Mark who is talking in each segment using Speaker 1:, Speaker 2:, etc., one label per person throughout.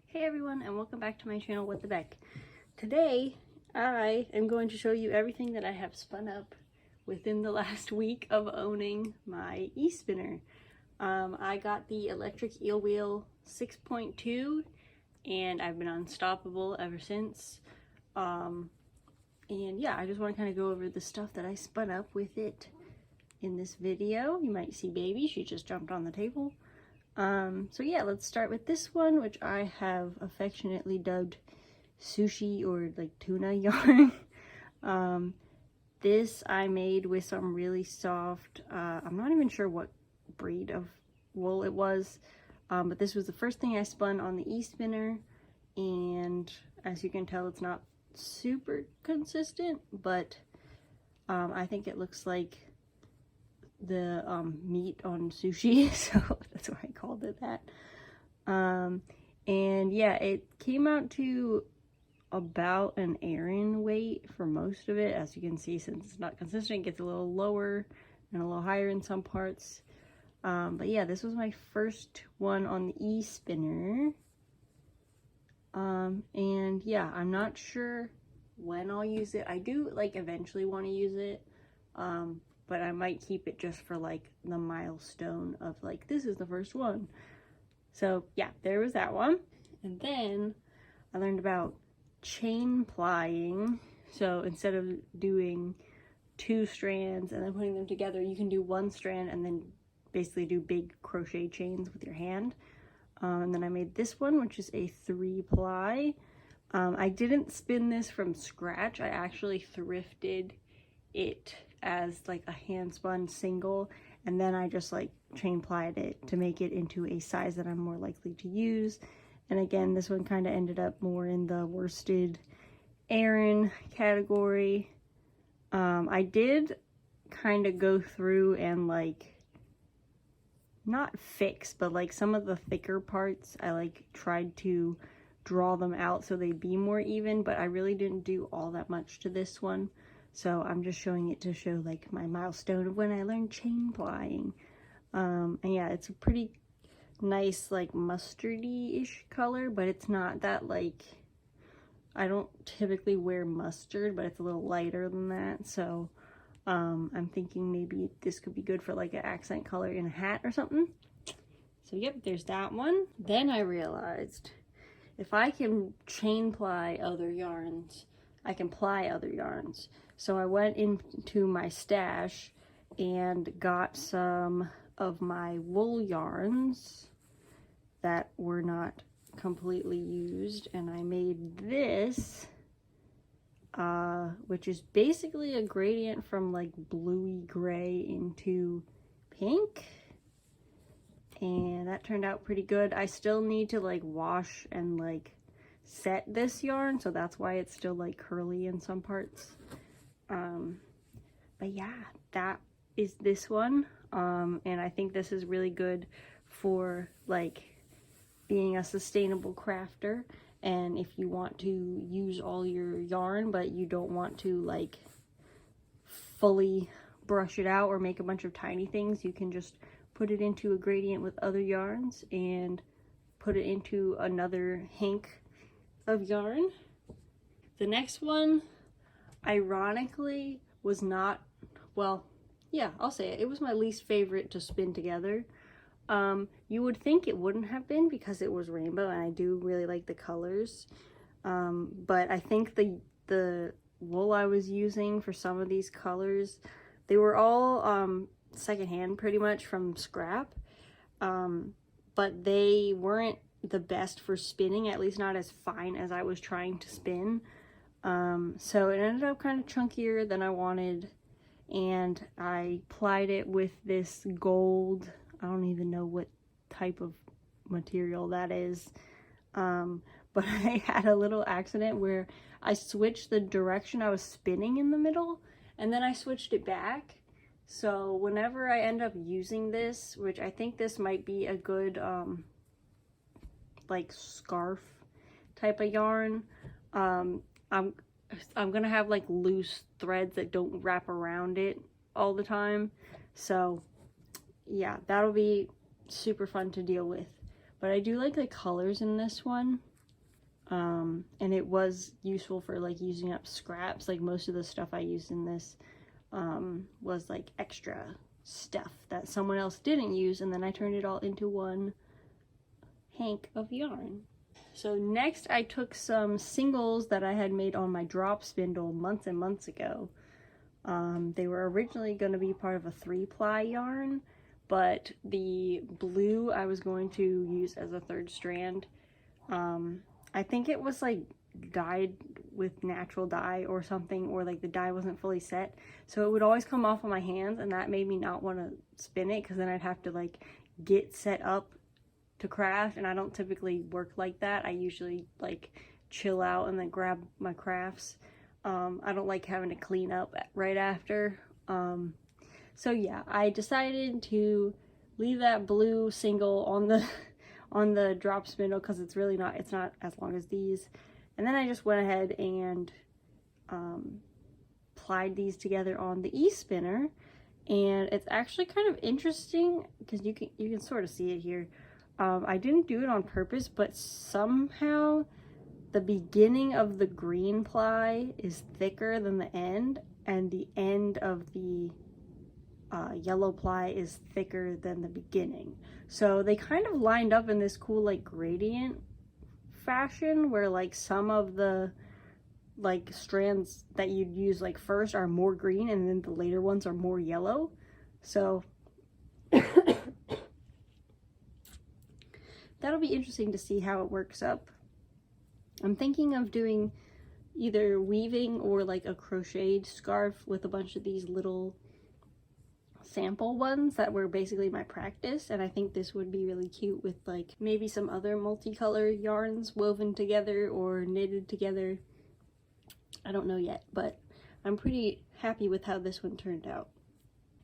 Speaker 1: Hey everyone, and welcome back to my channel, What the Beck. Today, I am going to show you everything that I have spun up within the last week of owning my e-spinner. I got the Electric Eel Wheel 6.2, and I've been unstoppable ever since. And yeah, I just want to kind of go over the stuff that I spun up with it in this video. You might see baby, she just jumped on the table. So yeah, let's start with this one, which I have affectionately dubbed sushi or like tuna yarn. This I made with some really soft, I'm not even sure what breed of wool it was, but this was the first thing I spun on the e-spinner, and as you can tell, it's not super consistent, but I think it looks like the meat on sushi, so that's why I called it that. And yeah, it came out to about an Aran weight for most of it. As you can see, since it's not consistent, it gets a little lower and a little higher in some parts. But yeah, this was my first one on the e-spinner. And yeah, I'm not sure when I'll use it. I do like eventually want to use it. But I might keep it just for like the milestone of like, this is the first one. So yeah, there was that one. And then I learned about chain plying. So instead of doing 2 strands and then putting them together, you can do 1 strand and then basically do big crochet chains with your hand. And then I made this one, which is a 3-ply. I didn't spin this from scratch. I actually thrifted it as like a hand spun single, and then I just like chain plied it to make it into a size that I'm more likely to use. And again, this one kind of ended up more in the worsted Aran category. I did kind of go through and like not fix, but like some of the thicker parts I like tried to draw them out so they'd be more even, but I really didn't do all that much to this one. So I'm just showing it to show like my milestone of when I learned chain plying. And yeah, it's a pretty nice like mustardy-ish color, but it's not that like, I don't typically wear mustard, but it's a little lighter than that. So I'm thinking maybe this could be good for like an accent color in a hat or something. So yep, there's that one. Then I realized if I can chain ply other yarns, I can ply other yarns. So I went into my stash and got some of my wool yarns that were not completely used, and I made this, which is basically a gradient from like bluey gray into pink, and that turned out pretty good. I still need to like wash and like set this yarn, so that's why it's still like curly in some parts. But yeah, that is this one. And I think this is really good for like being a sustainable crafter. And if you want to use all your yarn, but you don't want to like fully brush it out or make a bunch of tiny things, you can just put it into a gradient with other yarns and put it into another hank of yarn. The next one, ironically, was not, well, yeah, I'll say it. It was my least favorite to spin together. You would think it wouldn't have been because it was rainbow, and I do really like the colors. But I think the wool I was using for some of these colors, they were all secondhand pretty much from scrap. But they weren't the best for spinning, at least not as fine as I was trying to spin. So it ended up kind of chunkier than I wanted, and I plied it with this gold, I don't even know what type of material that is, but I had a little accident where I switched the direction I was spinning in the middle, and then I switched it back. So whenever I end up using this, which I think this might be a good like scarf type of yarn, I'm gonna have like loose threads that don't wrap around it all the time. So yeah, that'll be super fun to deal with. But I do like the colors in this one. And it was useful for like using up scraps. Like most of the stuff I used in this was like extra stuff that someone else didn't use, and then I turned it all into one hank of yarn. So next I took some singles that I had made on my drop spindle months and months ago. They were originally going to be part of a 3-ply yarn, but the blue I was going to use as a third strand. I think it was like dyed with natural dye or something, or like the dye wasn't fully set, so it would always come off on my hands, and that made me not want to spin it, because then I'd have to like get set up to craft, and I don't typically work like that. I usually like chill out and then grab my crafts. I don't like having to clean up right after. So yeah, I decided to leave that blue single on the on the drop spindle, because it's not as long as these. And then I just went ahead and plied these together on the e-spinner, and it's actually kind of interesting because you can sort of see it here. I didn't do it on purpose, but somehow the beginning of the green ply is thicker than the end, and the end of the yellow ply is thicker than the beginning. So they kind of lined up in this cool like gradient fashion, where like some of the like strands that you'd use like first are more green, and then the later ones are more yellow. So that'll be interesting to see how it works up. I'm thinking of doing either weaving or like a crocheted scarf with a bunch of these little sample ones that were basically my practice, and I think this would be really cute with like maybe some other multicolor yarns woven together or knitted together. I don't know yet, but I'm pretty happy with how this one turned out.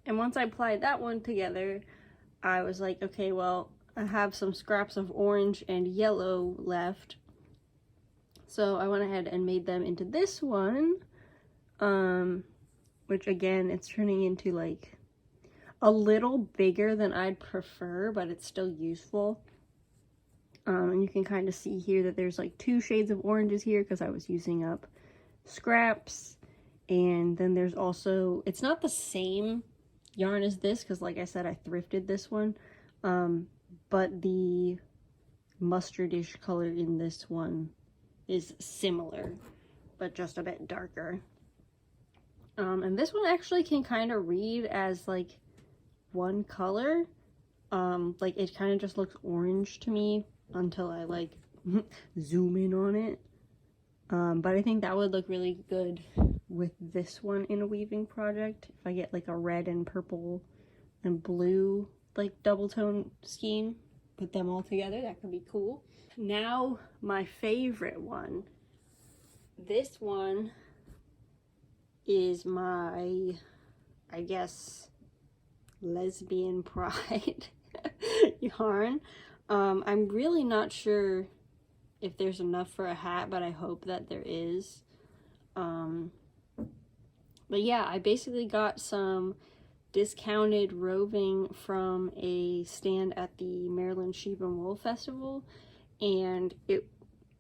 Speaker 1: And once I applied that one together, I was like, okay, well, I have some scraps of orange and yellow left, so I went ahead and made them into this one, which again, it's turning into like a little bigger than I'd prefer, but it's still useful. And you can kind of see here that there's like 2 shades of oranges here because I was using up scraps. And then there's also, it's not the same yarn as this because like I said, I thrifted this one, but the mustardish color in this one is similar, but just a bit darker. And this one actually can kind of read as like one color. Like it kind of just looks orange to me until I like zoom in on it. But I think that would look really good with this one in a weaving project. If I get like a red and purple and blue like double tone scheme, put them all together, that could be cool. Now my favorite one. This one is my, I guess, lesbian pride yarn. I'm really not sure if there's enough for a hat, but I hope that there is. But yeah, I basically got some discounted roving from a stand at the Maryland Sheep and Wool Festival, and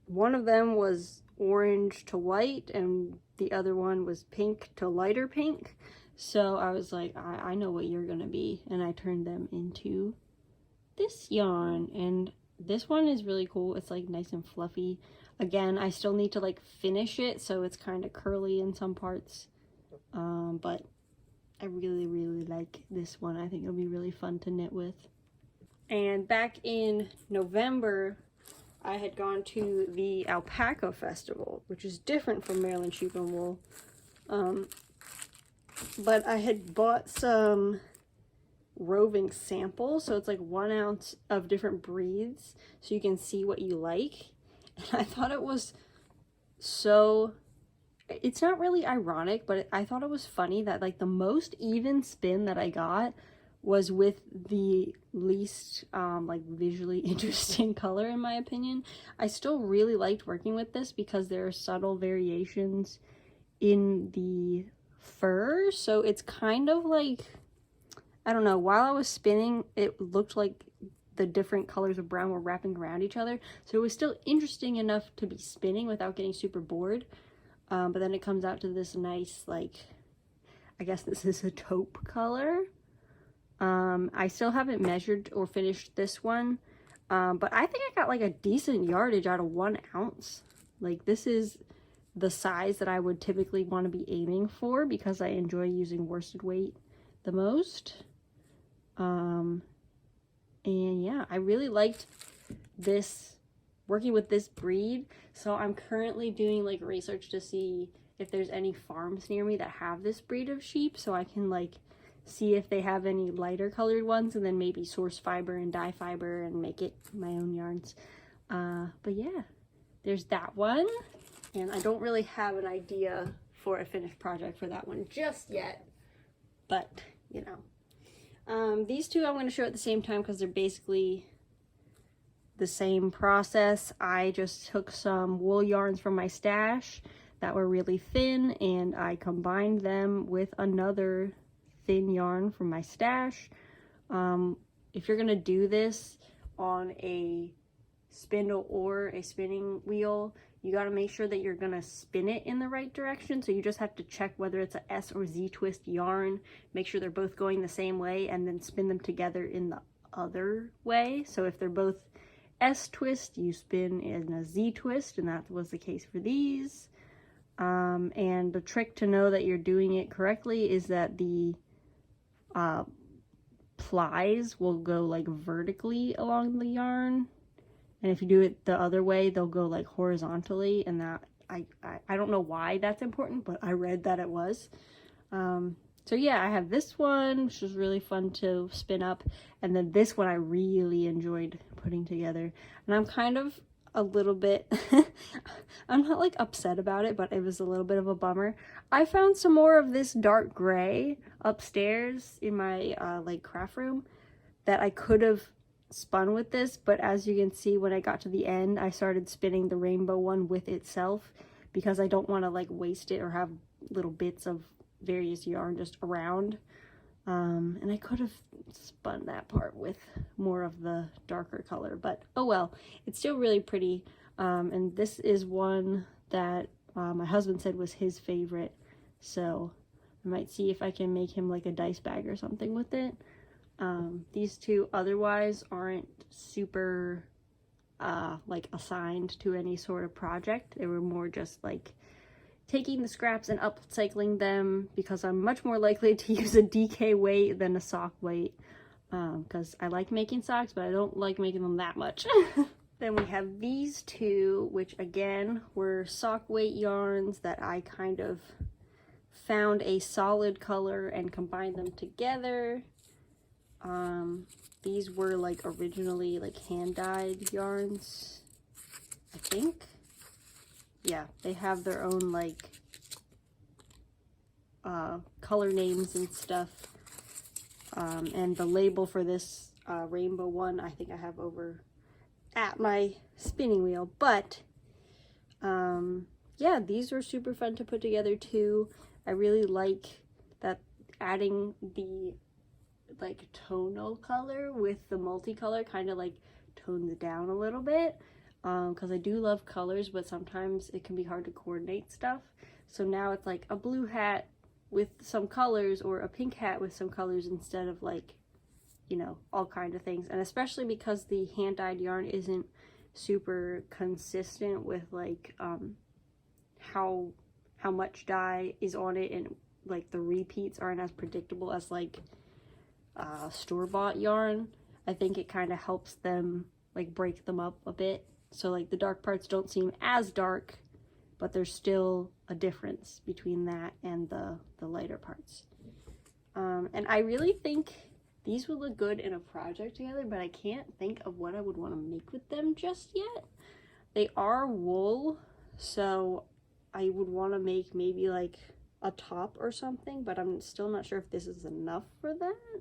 Speaker 1: one of them was orange to white and the other one was pink to lighter pink. So I was like, I know what you're gonna be, and I turned them into this yarn. And this one is really cool. It's like nice and fluffy. Again, I still need to like finish it, so it's kind of curly in some parts, but I really like this one. I think it'll be really fun to knit with. And back in November, I had gone to the Alpaca Festival, which is different from Maryland Sheep and Wool. But I had bought some roving samples, so it's like 1 ounce of different breeds, so you can see what you like. And I thought it was so, it's not really ironic, but I thought it was funny that like the most even spin that I got was with the least like visually interesting color, in my opinion. I still really liked working with this because there are subtle variations in the fur, so it's kind of like, I don't know, while I was spinning it looked like the different colors of brown were wrapping around each other. So it was still interesting enough to be spinning without getting super bored. But then it comes out to this nice, like, I guess this is a taupe color. I still haven't measured or finished this one. But I think I got like a decent yardage out of 1 ounce. Like, this is the size that I would typically want to be aiming for because I enjoy using worsted weight the most. And yeah, I really liked this, working with this breed. So I'm currently doing like research to see if there's any farms near me that have this breed of sheep, so I can like see if they have any lighter colored ones and then maybe source fiber and dye fiber and make it my own yarns. But yeah, there's that one. And I don't really have an idea for a finished project for that one just yet, but you know. These two I'm going to show at the same time because they're basically the same process. I just took some wool yarns from my stash that were really thin and I combined them with another thin yarn from my stash. If you're going to do this on a spindle or a spinning wheel, you got to make sure that you're going to spin it in the right direction. So you just have to check whether it's a S or Z twist yarn, make sure they're both going the same way, and then spin them together in the other way. So if they're both S twist, you spin in a Z twist, and that was the case for these. And the trick to know that you're doing it correctly is that the plies will go like vertically along the yarn. And if you do it the other way, they'll go like horizontally, and that I don't know why that's important, but I read that it was. So yeah, I have this one, which was really fun to spin up, and then this one I really enjoyed putting together. And I'm kind of a little bit, I'm not like upset about it, but it was a little bit of a bummer. I found some more of this dark gray upstairs in my like craft room that I could have spun with this, but as you can see, when I got to the end, I started spinning the rainbow one with itself because I don't want to like waste it or have little bits of various yarn just around. And I could have spun that part with more of the darker color, but oh well, it's still really pretty. And this is one that my husband said was his favorite, so I might see if I can make him like a dice bag or something with it. These two otherwise aren't super like assigned to any sort of project. They were more just like taking the scraps and upcycling them because I'm much more likely to use a DK weight than a sock weight, because I like making socks, but I don't like making them that much. Then we have these two, which again were sock weight yarns that I kind of found a solid color and combined them together. These were like originally like hand-dyed yarns, I think. Yeah, they have their own like color names and stuff. And the label for this rainbow one, I think I have over at my spinning wheel. But yeah, these were super fun to put together too. I really like that adding the like tonal color with the multicolor kind of like tones it down a little bit, because I do love colors, but sometimes it can be hard to coordinate stuff. So now it's like a blue hat with some colors or a pink hat with some colors instead of like, you know, all kind of things. And especially because the hand-dyed yarn isn't super consistent with like how much dye is on it, and like the repeats aren't as predictable as like store-bought yarn. I think it kind of helps them like break them up a bit, so like the dark parts don't seem as dark, but there's still a difference between that and the lighter parts. And I really think these would look good in a project together, but I can't think of what I would want to make with them just yet. They are wool, so I would want to make maybe like a top or something, but I'm still not sure if this is enough for that.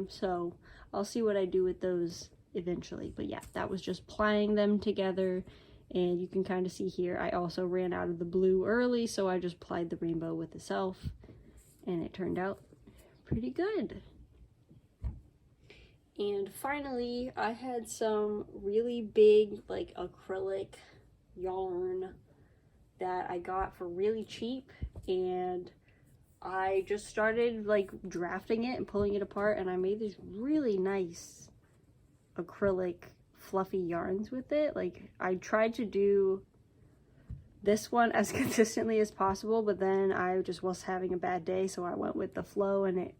Speaker 1: So I'll see what I do with those eventually. But yeah, that was just plying them together, and you can kind of see here I also ran out of the blue early, so I just plied the rainbow with itself, and it turned out pretty good. And finally, I had some really big like acrylic yarn that I got for really cheap, and I just started like drafting it and pulling it apart, and I made these really nice acrylic fluffy yarns with it. Like, I tried to do this one as consistently as possible, but then I just was having a bad day, so I went with the flow and it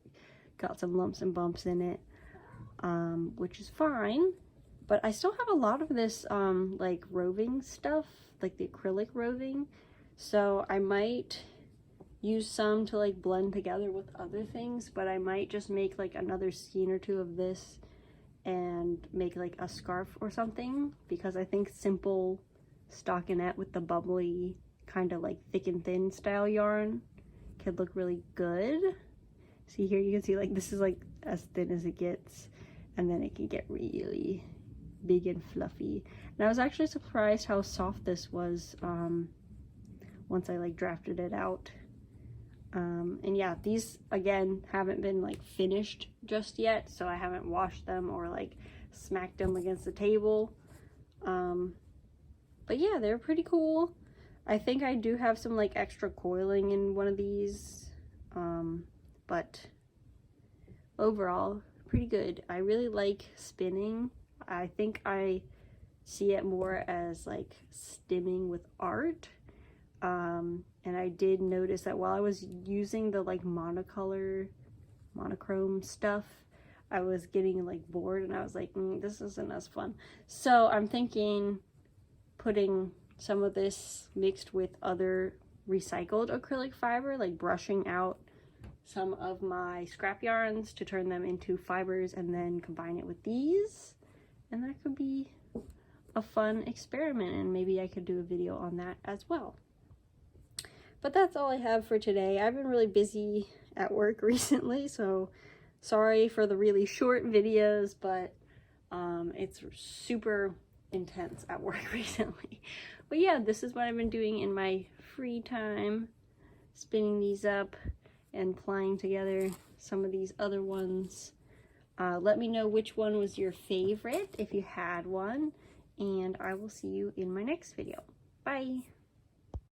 Speaker 1: got some lumps and bumps in it, which is fine. But I still have a lot of this like roving stuff, like the acrylic roving, so I might use some to like blend together with other things, but I might just make like another skein or two of this and make like a scarf or something, because I think simple stockinette with the bubbly kind of like thick and thin style yarn could look really good. See here, you can see like this is like as thin as it gets, and then it can get really big and fluffy. And I was actually surprised how soft this was once I like drafted it out. And yeah, these again haven't been like finished just yet, so I haven't washed them or like smacked them against the table. But yeah, they're pretty cool. I think I do have some like extra coiling in one of these, but overall pretty good. I really like spinning. I think I see it more as like stimming with art. And I did notice that while I was using the like monochrome stuff, I was getting like bored, and I was like, this isn't as fun. So I'm thinking putting some of this mixed with other recycled acrylic fiber, like brushing out some of my scrap yarns to turn them into fibers and then combine it with these, and that could be a fun experiment, and maybe I could do a video on that as well. But that's all I have for today. I've been really busy at work recently, so sorry for the really short videos, but it's super intense at work recently. But yeah, this is what I've been doing in my free time, spinning these up and plying together some of these other ones. Let me know which one was your favorite if you had one, and I will see you in my next video. Bye!